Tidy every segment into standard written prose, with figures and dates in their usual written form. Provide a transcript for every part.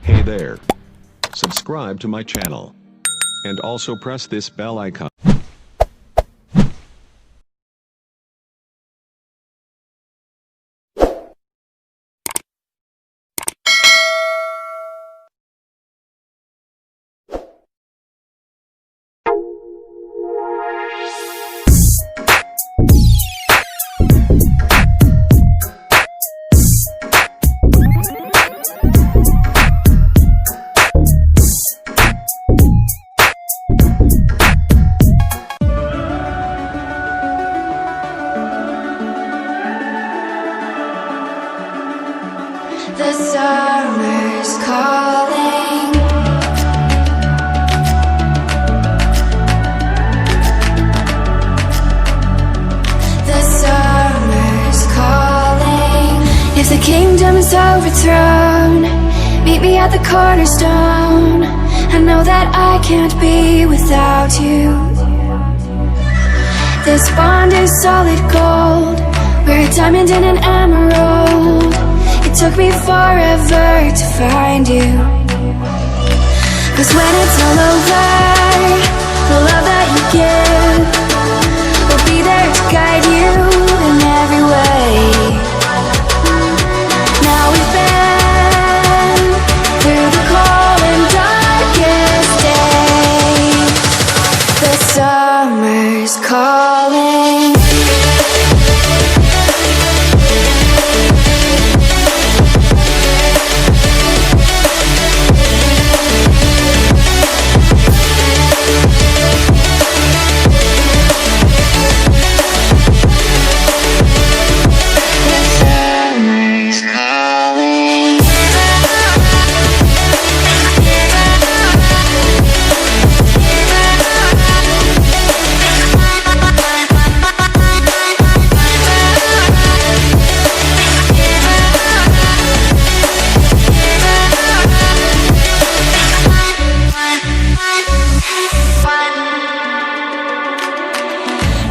Hey there. Subscribe to my channel. And also press this bell icon. The summer's calling. The summer's calling. If the kingdom is overthrown, meet me at the cornerstone. I know that I can't be without you. This bond is solid gold. We're a diamond and an emerald. Took me forever to find you. 'Cause when it's all over, the love that you give will be there to guide you in every way. Now we've been through the cold and darkest days. The summer's calling.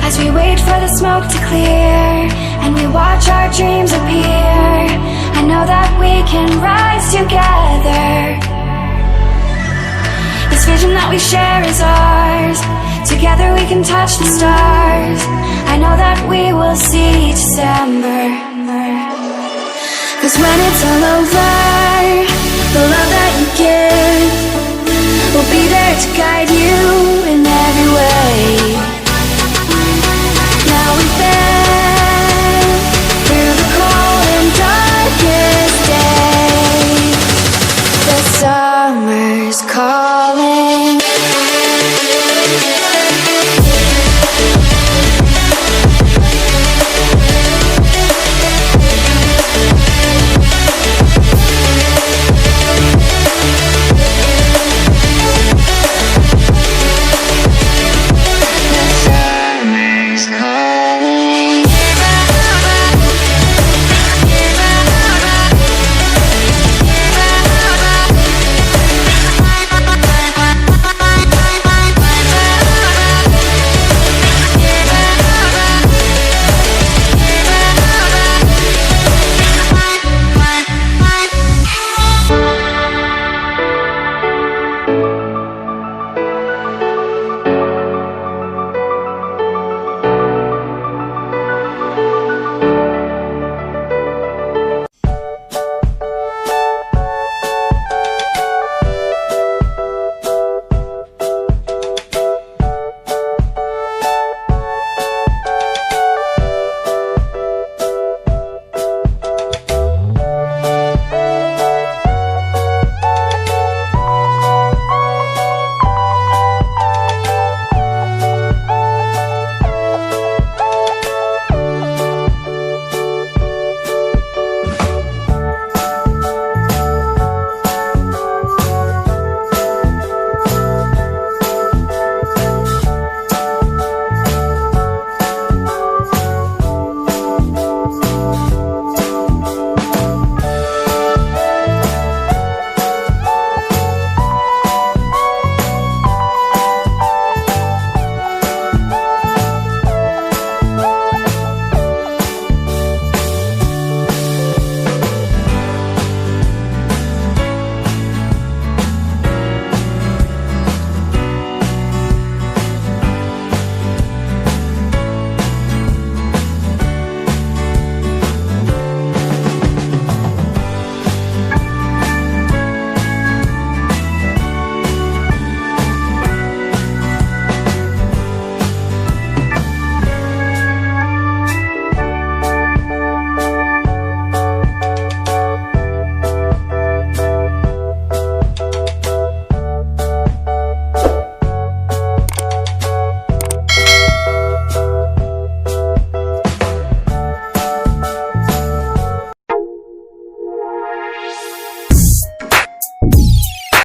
As we wait for the smoke to clear and we watch our dreams appear, I know that we can rise together. This vision that we share is ours. Together we can touch the stars. I know that we will see December. 'Cause when it's all over, the love that you give will be there to guide you in every way.